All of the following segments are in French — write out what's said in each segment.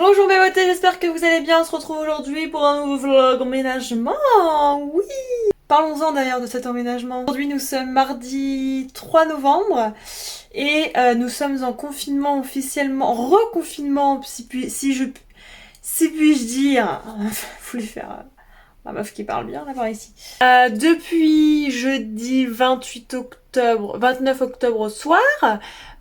Bonjour mes beautés, j'espère que vous allez bien. On se retrouve aujourd'hui pour un nouveau vlog emménagement. Oui. Parlons-en d'ailleurs de cet emménagement. Aujourd'hui nous sommes mardi 3 novembre et nous sommes en confinement officiellement, reconfinement si puis-je dire. Faut lui faire la meuf qui parle bien là par ici. Depuis jeudi 29 octobre au soir.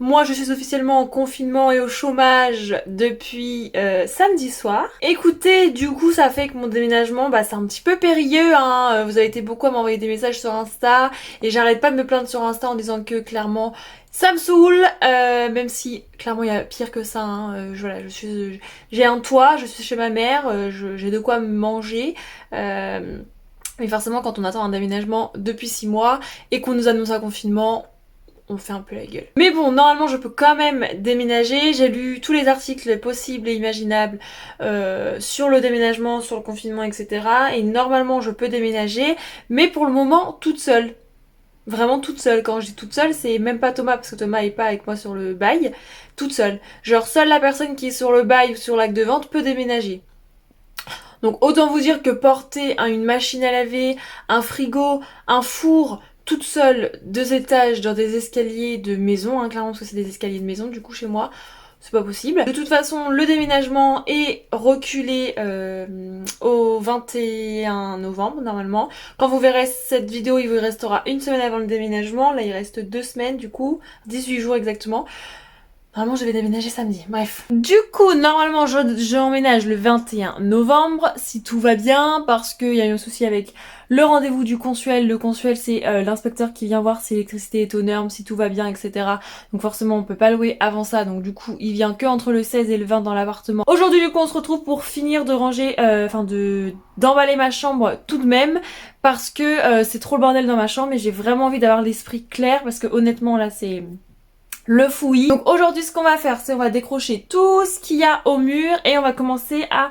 Moi je suis officiellement en confinement et au chômage depuis samedi soir. Écoutez, du coup ça fait que mon déménagement c'est un petit peu périlleux hein. Vous avez été beaucoup à m'envoyer des messages sur Insta et j'arrête pas de me plaindre sur Insta en disant que clairement ça me saoule, même si clairement il y a pire que ça hein. Voilà, j'ai un toit, je suis chez ma mère, j'ai de quoi me manger. Mais forcément quand on attend un déménagement depuis 6 mois et qu'on nous annonce un confinement, on fait un peu la gueule. Mais bon, normalement je peux quand même déménager. J'ai lu tous les articles possibles et imaginables sur le déménagement, sur le confinement, etc. Et normalement je peux déménager, mais pour le moment toute seule. Vraiment toute seule. Quand je dis toute seule, c'est même pas Thomas parce que Thomas est pas avec moi sur le bail. Toute seule. Genre seule la personne qui est sur le bail ou sur l'acte de vente peut déménager. Donc autant vous dire que porter une machine à laver, un frigo, un four, toute seule, 2 étages dans des escaliers de maison, hein, clairement parce que c'est des escaliers de maison du coup chez moi, c'est pas possible. De toute façon, le déménagement est reculé au 21 novembre normalement. Quand vous verrez cette vidéo, il vous restera une semaine avant le déménagement. Là, il reste 2 semaines du coup, 18 jours exactement. Normalement, je vais déménager samedi. Bref. Du coup, normalement, j'emménage le 21 novembre, si tout va bien, parce qu'il y a eu un souci avec le rendez-vous du consuel. Le consuel, c'est l'inspecteur qui vient voir si l'électricité est aux normes, si tout va bien, etc. Donc forcément, on peut pas louer avant ça. Donc du coup, il vient que entre le 16 et le 20 dans l'appartement. Aujourd'hui, du coup, on se retrouve pour finir de ranger, d'emballer ma chambre tout de même, parce que c'est trop le bordel dans ma chambre et j'ai vraiment envie d'avoir l'esprit clair, parce que honnêtement, là, c'est le fouillis. Donc aujourd'hui ce qu'on va faire, c'est on va décrocher tout ce qu'il y a au mur et on va commencer à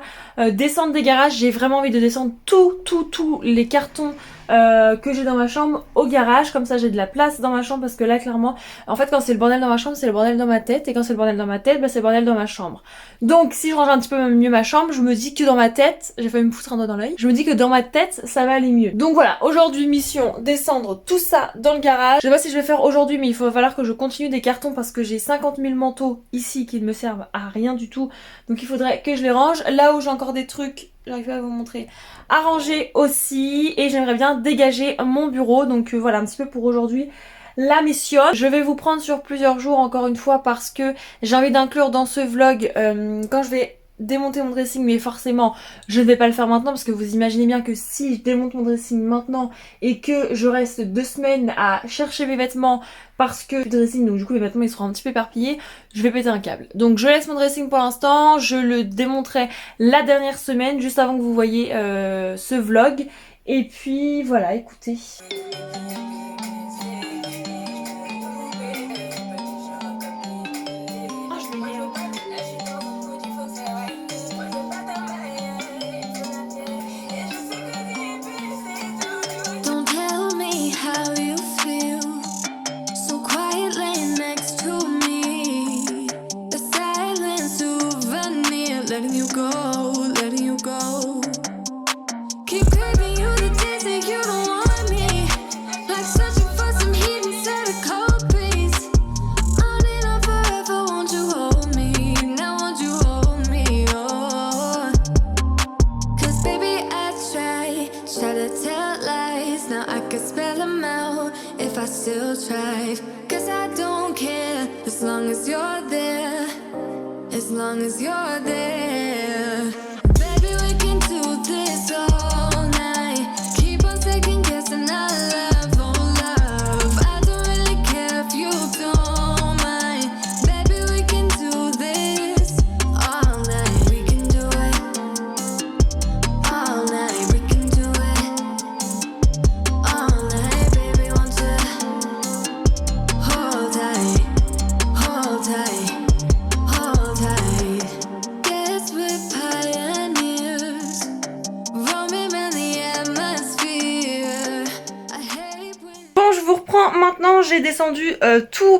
descendre des garages. J'ai vraiment envie de descendre tous les cartons que j'ai dans ma chambre au garage, comme ça j'ai de la place dans ma chambre, parce que là clairement en fait quand c'est le bordel dans ma chambre c'est le bordel dans ma tête, et quand c'est le bordel dans ma tête c'est le bordel dans ma chambre. Donc si je range un petit peu mieux ma chambre, je me dis que dans ma tête, j'ai failli me foutre un doigt dans l'œil, je me dis que dans ma tête ça va aller mieux. Donc voilà, aujourd'hui mission, descendre tout ça dans le garage. Je sais pas si je vais faire aujourd'hui, mais il va falloir que je continue des cartons parce que j'ai 50 000 manteaux ici qui ne me servent à rien du tout, donc il faudrait que je les range. Là où j'ai encore des trucs, j'arrive pas à vous montrer, à ranger aussi, et j'aimerais bien dégager mon bureau. Donc voilà un petit peu pour aujourd'hui la mission. Je vais vous prendre sur plusieurs jours encore une fois, parce que j'ai envie d'inclure dans ce vlog quand je vais démonter mon dressing, mais forcément je ne vais pas le faire maintenant parce que vous imaginez bien que si je démonte mon dressing maintenant et que je reste 2 semaines à chercher mes vêtements parce que le dressing, donc du coup mes vêtements ils seront un petit peu éparpillés, je vais péter un câble. Donc je laisse mon dressing pour l'instant, je le démonterai la dernière semaine juste avant que vous voyez ce vlog, et puis voilà, écoutez. Still try, 'cause I don't care as long as you're there, as long as you're there. Baby, we can do this all night. Keep on second guessing our love, oh love. I don't really care if you don't mind. Baby, we can do this all night. We can do it all night. We can do it all night. Baby, won't you hold tight, hold tight, hold tight. Guess we're j'ai descendu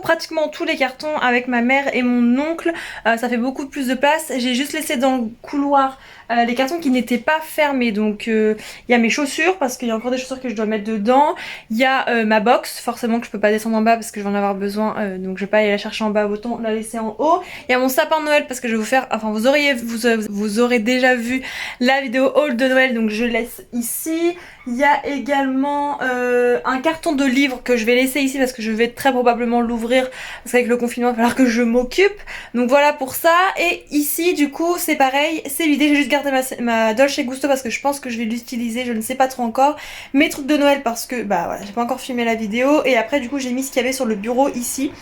pratiquement tous les cartons avec ma mère et mon oncle. Ça fait beaucoup plus de place. J'ai juste laissé dans le couloir les cartons qui n'étaient pas fermés. Donc il y a mes chaussures parce qu'il y a encore des chaussures que je dois mettre dedans. Il y a ma box, forcément que je peux pas descendre en bas parce que je vais en avoir besoin. Donc je vais pas aller la chercher en bas, autant la laisser en haut. Il y a mon sapin de Noël parce que je vais vous faire, enfin vous aurez déjà vu la vidéo haul de Noël, donc je laisse ici. Il y a également un carton de livres que je vais laisser ici parce que je vais très probablement l'ouvrir parce qu'avec le confinement il va falloir que je m'occupe. Donc voilà pour ça. Et ici du coup c'est pareil, c'est l'idée, j'ai juste gardé ma Dolce Gusto parce que je pense que je vais l'utiliser, je ne sais pas trop encore. Mes trucs de Noël parce que bah voilà, j'ai pas encore filmé la vidéo. Et après du coup j'ai mis ce qu'il y avait sur le bureau ici.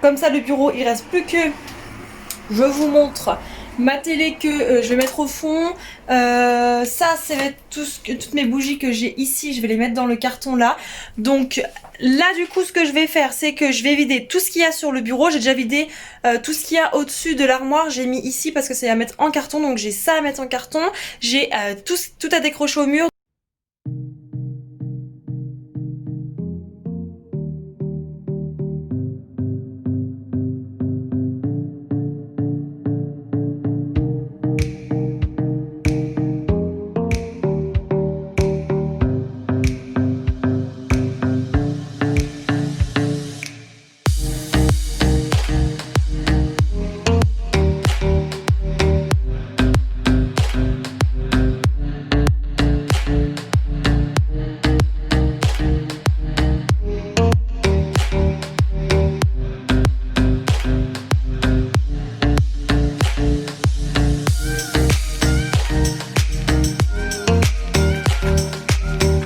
Comme ça le bureau il reste plus que, je vous montre ma télé que je vais mettre au fond. Ça c'est toutes mes bougies que j'ai ici, je vais les mettre dans le carton là. Donc là du coup ce que je vais faire c'est que je vais vider tout ce qu'il y a sur le bureau. J'ai déjà vidé tout ce qu'il y a au-dessus de l'armoire, j'ai mis ici parce que c'est à mettre en carton. Donc j'ai ça à mettre en carton, j'ai tout à décrocher au mur.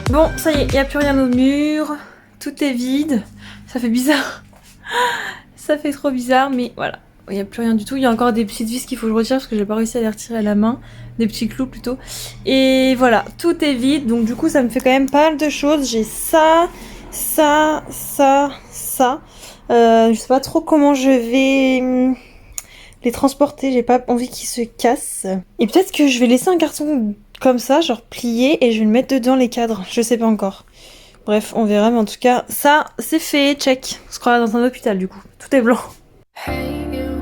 Bon, ça y est, il n'y a plus rien au mur, tout est vide, ça fait bizarre, ça fait trop bizarre, mais voilà, il n'y a plus rien du tout. Il y a encore des petites vis qu'il faut que je retire parce que j'ai pas réussi à les retirer à la main, des petits clous plutôt. Et voilà, tout est vide, donc du coup ça me fait quand même pas mal de choses. J'ai ça, ça. Je sais pas trop comment je vais les transporter, j'ai pas envie qu'ils se cassent. Et peut-être que je vais laisser un carton comme ça, genre plié, et je vais le mettre dedans les cadres, je sais pas encore. Bref, on verra, mais en tout cas, ça, c'est fait, check. On se croirait dans un hôpital du coup, tout est blanc. Hey you,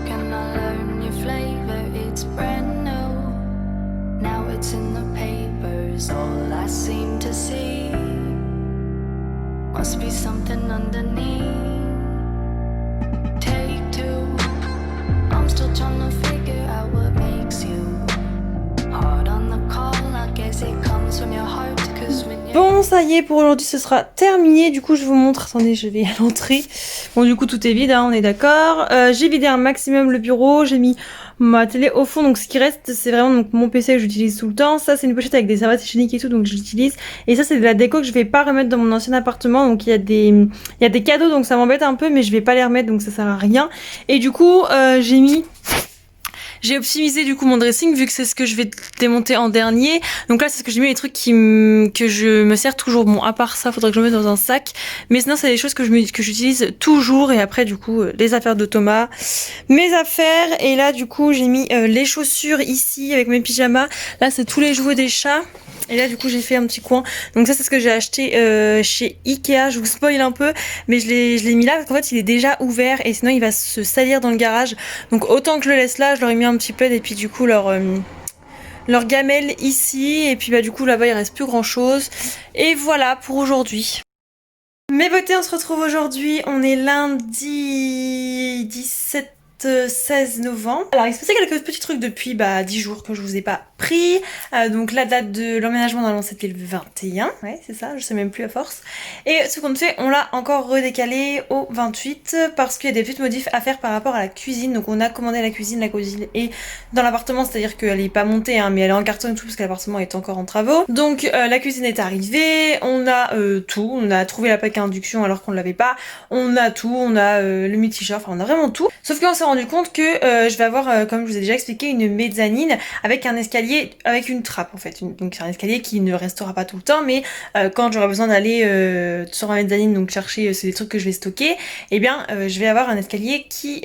can I learn your flavor? It's brand new. Now it's in the papers, all I seem to see. Must be something underneath. Take two, I'm still trying to figure out what makes you hard on the call. I guess it comes from your heart, 'cause when you... Bon, ça y est, pour aujourd'hui ce sera terminé. Du coup je vous montre, attendez, je vais à l'entrée. Bon, du coup tout est vide, hein, on est d'accord. J'ai vidé un maximum le bureau, j'ai mis ma télé au fond. Donc ce qui reste c'est vraiment donc mon PC que j'utilise tout le temps. Ça c'est une pochette avec des serviettes hygiéniques et tout, donc je l'utilise. Et ça c'est de la déco que je vais pas remettre dans mon ancien appartement. Donc il y a des cadeaux, donc ça m'embête un peu, mais je vais pas les remettre, donc ça sert à rien. Et du coup j'ai optimisé du coup mon dressing vu que c'est ce que je vais démonter en dernier. Donc là c'est ce que j'ai mis, les trucs que je me sers toujours. Bon, à part ça faudrait que je le mette dans un sac, mais sinon c'est des choses que j'utilise toujours. Et après du coup les affaires de Thomas, mes affaires. Et là du coup j'ai mis les chaussures ici avec mes pyjamas. Là c'est tous les jouets des chats. Et là du coup j'ai fait un petit coin. Donc ça c'est ce que j'ai acheté chez Ikea. Je vous spoil un peu, mais je l'ai mis là parce qu'en fait il est déjà ouvert et sinon il va se salir dans le garage. Donc autant que je le laisse là. Je leur ai mis un petit plaid et puis du coup leur gamelle ici. Et puis bah du coup là-bas il reste plus grand chose. Et voilà pour aujourd'hui. Mes beautés, on se retrouve aujourd'hui. On est lundi 16 novembre. Alors il se passait quelques petits trucs depuis 10 jours que je vous ai pas pris. Donc la date de l'emménagement normalement c'était le 21. Ouais c'est ça, je sais même plus à force. Et ce qu'on fait, on l'a encore redécalé au 28 parce qu'il y a des petites modifs à faire par rapport à la cuisine. Donc on a commandé la cuisine est dans l'appartement, c'est-à-dire qu'elle est pas montée hein, mais elle est en carton et tout parce que l'appartement est encore en travaux. Donc la cuisine est arrivée, on a tout, on a trouvé la plaque à induction alors qu'on l'avait pas. On a tout, on a le multi-chauffe, enfin on a vraiment tout. Sauf qu'on s'est rendu compte que je vais avoir, comme je vous ai déjà expliqué, une mezzanine avec un escalier, avec une trappe en fait. Donc c'est un escalier qui ne restera pas tout le temps, mais quand j'aurai besoin d'aller sur ma mezzanine, donc chercher c'est des trucs que je vais stocker, eh bien je vais avoir un escalier qui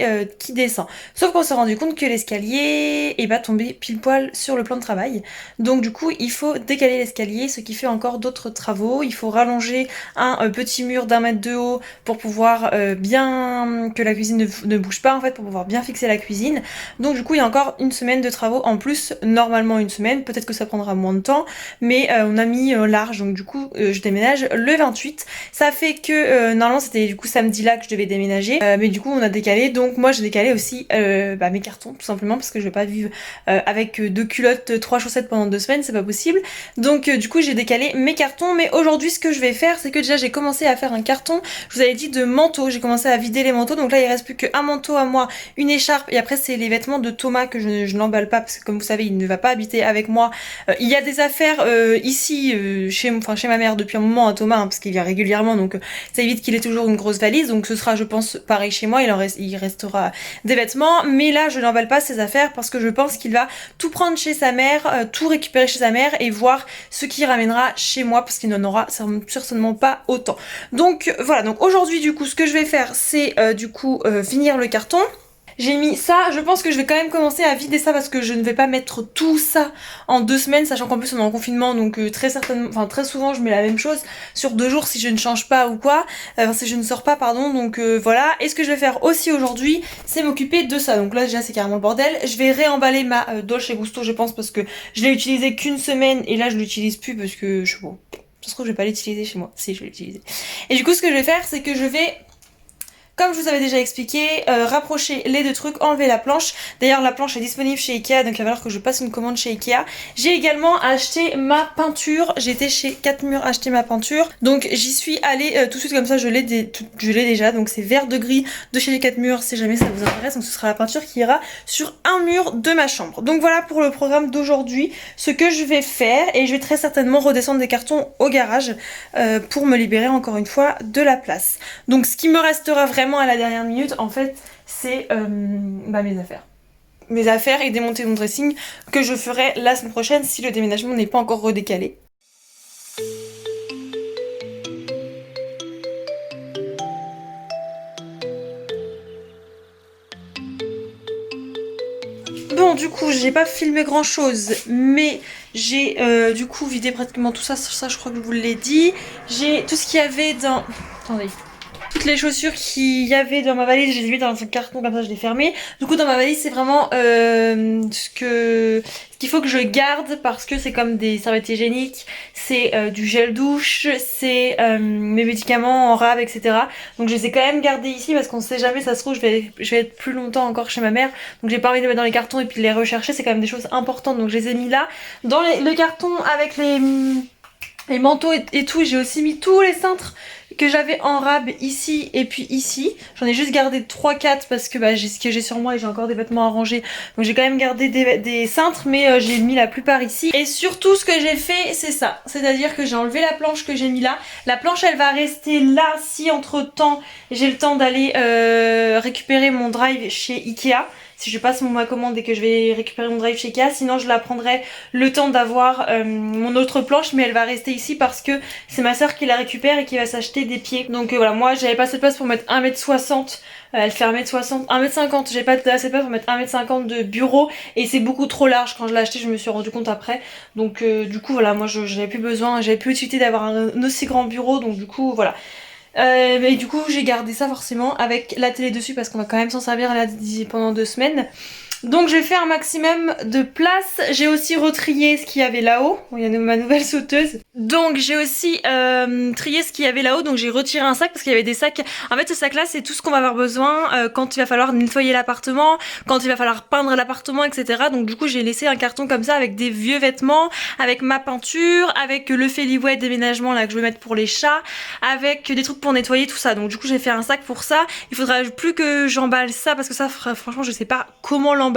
descend. Sauf qu'on s'est rendu compte que l'escalier est tombé pile poil sur le plan de travail. Donc du coup il faut décaler l'escalier, ce qui fait encore d'autres travaux. Il faut rallonger un petit mur d'1 mètre de haut pour pouvoir bien que la cuisine ne bouge pas en fait, pour pouvoir bien fixer la cuisine. Donc du coup il y a encore une semaine de travaux en plus, normalement une semaine, peut-être que ça prendra moins de temps, mais on a mis large, donc du coup je déménage le 28. Ça fait que normalement c'était du coup samedi là que je devais déménager, mais du coup on a décalé, donc moi j'ai décalé aussi mes cartons tout simplement parce que je vais pas vivre avec 2 culottes, 3 chaussettes pendant 2 semaines, c'est pas possible. Donc du coup j'ai décalé mes cartons, mais aujourd'hui ce que je vais faire c'est que déjà j'ai commencé à faire un carton, je vous avais dit de manteaux, j'ai commencé à vider les manteaux, donc là il reste plus qu'un manteau à moi, une écharpe, et après c'est les vêtements de Thomas que je n'emballe pas parce que comme vous savez il ne va pas habiter avec moi. Il y a des affaires ici chez ma mère depuis un moment à Thomas, parce qu'il vient régulièrement, donc ça évite qu'il ait toujours une grosse valise, donc ce sera je pense pareil chez moi, il restera des vêtements, mais là je n'emballe pas ses affaires parce que je pense qu'il va tout prendre chez sa mère, tout récupérer chez sa mère et voir ce qu'il ramènera chez moi parce qu'il n'en aura certainement pas autant. Donc voilà, donc aujourd'hui du coup ce que je vais faire c'est finir le carton. J'ai mis ça, je pense que je vais quand même commencer à vider ça parce que je ne vais pas mettre tout ça en 2 semaines, sachant qu'en plus on est en confinement, donc très souvent je mets la même chose sur 2 jours si je ne change pas ou quoi, si je ne sors pas pardon, donc voilà. Et ce que je vais faire aussi aujourd'hui c'est m'occuper de ça, donc là déjà c'est carrément le bordel. Je vais réemballer ma Dolce Gusto je pense parce que je l'ai utilisée qu'une semaine et là je l'utilise plus parce que je sais pas, ça se trouve je vais pas l'utiliser chez moi, si je vais l'utiliser. Et du coup ce que je vais faire c'est que je vais, comme je vous avais déjà expliqué, rapprocher les 2 trucs, enlever la planche. D'ailleurs la planche est disponible chez Ikea, donc il va falloir que je passe une commande chez Ikea. J'ai également acheté ma peinture, j'étais chez 4 murs acheter ma peinture. Donc j'y suis allée tout de suite comme ça, je l'ai déjà. Donc c'est vert de gris de chez les 4 murs si jamais ça vous intéresse. Donc ce sera la peinture qui ira sur un mur de ma chambre. Donc voilà pour le programme d'aujourd'hui, ce que je vais faire. Et je vais très certainement redescendre des cartons au garage pour me libérer encore une fois de la place. Donc ce qui me restera vraiment à la dernière minute en fait c'est mes affaires et démonter mon dressing que je ferai la semaine prochaine si le déménagement n'est pas encore redécalé. Bon du coup j'ai pas filmé grand chose mais j'ai du coup vidé pratiquement tout ça, je crois que je vous l'ai dit. J'ai tout ce qu'il y avait dans... Attendez. Toutes les chaussures qu'il y avait dans ma valise, je les ai mis dans un carton comme ça, je l'ai fermé. Du coup dans ma valise c'est vraiment ce qu'il faut que je garde parce que c'est comme des serviettes hygiéniques, c'est du gel douche, c'est mes médicaments en rab, etc. Donc je les ai quand même gardés ici parce qu'on sait jamais, ça se trouve je vais être plus longtemps encore chez ma mère. Donc j'ai pas envie de les mettre dans les cartons et puis de les rechercher, c'est quand même des choses importantes. Donc je les ai mis là. Dans le carton avec les manteaux et tout, j'ai aussi mis tous les cintres que j'avais en rab ici et puis ici. J'en ai juste gardé 3-4 parce que j'ai ce que j'ai sur moi et j'ai encore des vêtements à ranger. Donc j'ai quand même gardé des cintres mais j'ai mis la plupart ici. Et surtout ce que j'ai fait c'est ça. C'est-à-dire que j'ai enlevé la planche que j'ai mis là. La planche elle va rester là si entre temps j'ai le temps d'aller récupérer mon drive chez Ikea. Si je passe ma commande et que je vais récupérer mon drive chez Ikea, sinon je la prendrai le temps d'avoir mon autre planche, mais elle va rester ici parce que c'est ma soeur qui la récupère et qui va s'acheter des pieds. Donc voilà, moi j'avais pas assez de place pour mettre 1m60, elle fait 1m60, 1m50, j'avais pas assez de place pour mettre 1m50 de bureau et c'est beaucoup trop large. Quand je l'ai acheté je me suis rendu compte après. Donc du coup voilà, moi j'avais plus besoin, j'avais plus utilité d'avoir un aussi grand bureau, donc du coup voilà. Et du coup j'ai gardé ça forcément avec la télé dessus parce qu'on va quand même s'en servir là pendant 2 semaines. Donc j'ai fait un maximum de place. J'ai aussi retrié ce qu'il y avait là-haut. Il y a ma nouvelle sauteuse. Donc j'ai aussi trié ce qu'il y avait là-haut. Donc j'ai retiré un sac parce qu'il y avait des sacs. En fait ce sac là c'est tout ce qu'on va avoir besoin quand il va falloir nettoyer l'appartement, quand il va falloir peindre l'appartement, etc. Donc du coup j'ai laissé un carton comme ça avec des vieux vêtements, avec ma peinture, avec le Feliway déménagement là que je vais mettre pour les chats, avec des trucs pour nettoyer tout ça. Donc du coup j'ai fait un sac pour ça. Il faudra plus que j'emballe ça parce que ça franchement je sais pas comment l'emballer.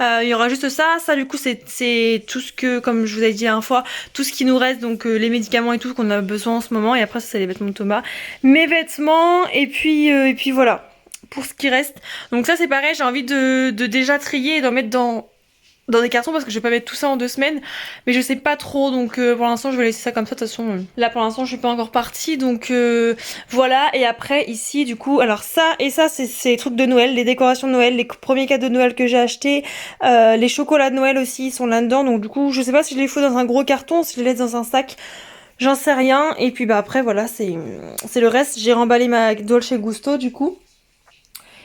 Il y aura juste ça du coup c'est tout ce que, comme je vous ai dit la dernière fois, tout ce qui nous reste, donc les médicaments et tout qu'on a besoin en ce moment, et après ça c'est les vêtements de Thomas, mes vêtements et puis voilà. pour ce qui reste. Donc ça c'est pareil, j'ai envie de déjà trier et d'en mettre dans des cartons parce que je vais pas mettre tout ça en 2 semaines, mais je sais pas trop, donc pour l'instant je vais laisser ça comme ça. De toute façon là pour l'instant je suis pas encore partie, donc voilà. Et après ici du coup, alors ça et ça c'est les trucs de Noël, les décorations de Noël, les premiers cadeaux de Noël que j'ai achetés, les chocolats de Noël aussi sont là dedans, donc du coup je sais pas si je les fous dans un gros carton, si je les laisse dans un sac, j'en sais rien. Et puis bah après voilà, c'est le reste. J'ai remballé ma Dolce Gusto du coup.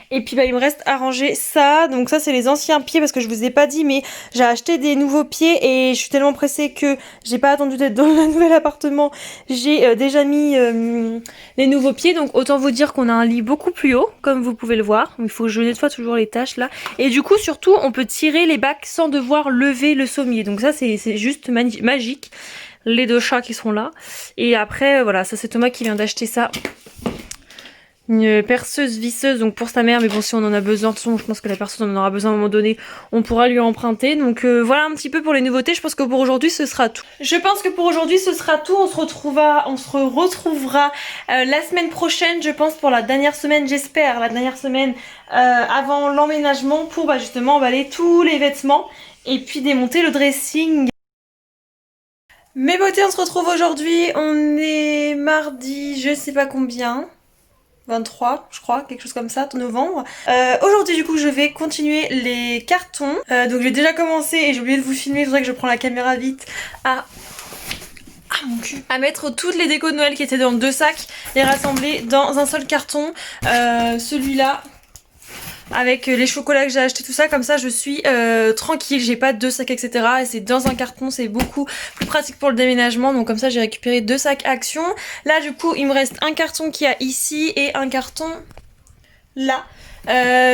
Et puis bah il me reste à ranger ça. Donc ça c'est les anciens pieds parce que je vous ai pas dit, mais j'ai acheté des nouveaux pieds et je suis tellement pressée que j'ai pas attendu d'être dans le nouvel appartement. J'ai déjà mis les nouveaux pieds. Donc autant vous dire qu'on a un lit beaucoup plus haut comme vous pouvez le voir. Il faut que je nettoie toujours les taches là. Et du coup surtout on peut tirer les bacs sans devoir lever le sommier. Donc ça c'est juste magique. Les 2 chats qui sont là. Et après voilà, ça c'est Thomas qui vient d'acheter ça. Une perceuse visseuse donc pour sa mère, mais bon si on en a besoin, de toute façon je pense que la perceuse on en aura besoin à un moment donné, on pourra lui emprunter. Donc voilà un petit peu pour les nouveautés. Je pense que pour aujourd'hui ce sera tout. On se retrouvera la semaine prochaine, je pense, pour la dernière semaine, j'espère, la dernière semaine avant l'emménagement, pour bah, justement emballer tous les vêtements et puis démonter le dressing. Mes beautés, on se retrouve aujourd'hui, on est mardi, je sais pas combien, 23 je crois, quelque chose comme ça, novembre. Aujourd'hui du coup je vais continuer les cartons. Donc j'ai déjà commencé et j'ai oublié de vous filmer, c'est vrai que je prends la caméra vite mon cul. À mettre toutes les décos de Noël qui étaient dans 2 sacs, les rassembler dans un seul carton. Celui-là avec les chocolats que j'ai acheté, tout ça, comme ça je suis tranquille, j'ai pas 2 sacs etc. Et c'est dans un carton, c'est beaucoup plus pratique pour le déménagement. Donc comme ça j'ai récupéré 2 sacs Action. Là du coup il me reste un carton qu'il y a ici et un carton là.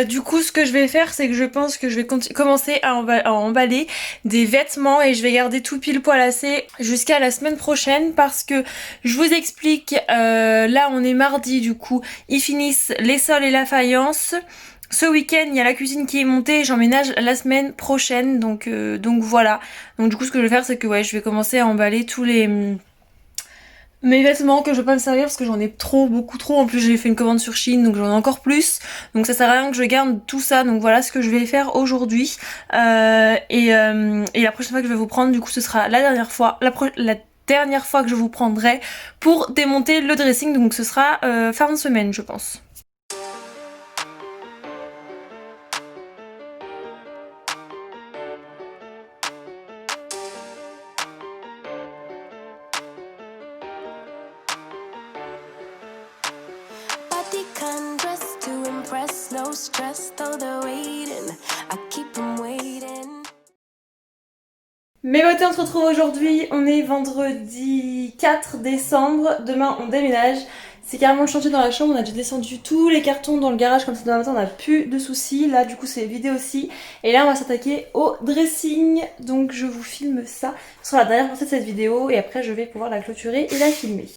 Du coup ce que je vais faire c'est que je pense que je vais commencer à emballer des vêtements et je vais garder tout pile poil assez jusqu'à la semaine prochaine, parce que je vous explique, là on est mardi, du coup ils finissent les sols et la faïence. Ce week-end, il y a la cuisine qui est montée, j'emménage la semaine prochaine, donc voilà. Donc du coup, ce que je vais faire, c'est que ouais, je vais commencer à emballer tous mes vêtements que je vais pas me servir parce que j'en ai beaucoup trop. En plus, j'ai fait une commande sur Shein, donc j'en ai encore plus. Donc ça sert à rien que je garde tout ça. Donc voilà ce que je vais faire aujourd'hui. Et la prochaine fois que je vais vous prendre, du coup, ce sera la dernière fois que je vous prendrai pour démonter le dressing. Donc ce sera fin de semaine, je pense. Mes beautés, on se retrouve aujourd'hui, on est vendredi 4 décembre, demain on déménage. C'est carrément le chantier dans la chambre, on a déjà descendu tous les cartons dans le garage, comme ça demain matin on n'a plus de soucis. Là du coup c'est vidé aussi. Et là on va s'attaquer au dressing, donc je vous filme ça. Ce sera la dernière partie de cette vidéo et après je vais pouvoir la clôturer et la filmer.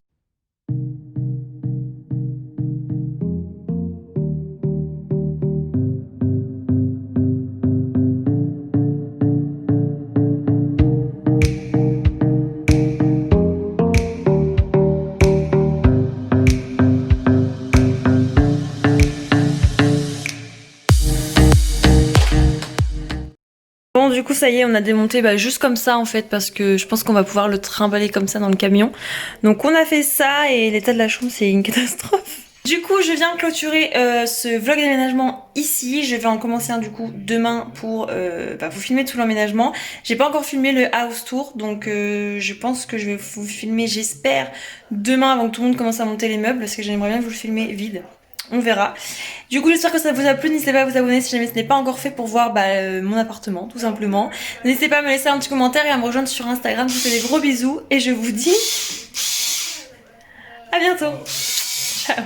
Bon du coup ça y est, on a démonté juste comme ça en fait, parce que je pense qu'on va pouvoir le trimballer comme ça dans le camion. Donc on a fait ça et l'état de la chambre c'est une catastrophe. Du coup je viens clôturer ce vlog d'aménagement ici. Je vais en commencer un du coup demain pour vous filmer tout l'emménagement. J'ai pas encore filmé le house tour, donc je pense que je vais vous filmer, j'espère, demain avant que tout le monde commence à monter les meubles, parce que j'aimerais bien vous le filmer vide. On verra. Du coup j'espère que ça vous a plu, n'hésitez pas à vous abonner si jamais ce n'est pas encore fait pour voir mon appartement tout simplement. N'hésitez pas à me laisser un petit commentaire et à me rejoindre sur Instagram. Je vous fais des gros bisous et je vous dis à bientôt. Ciao.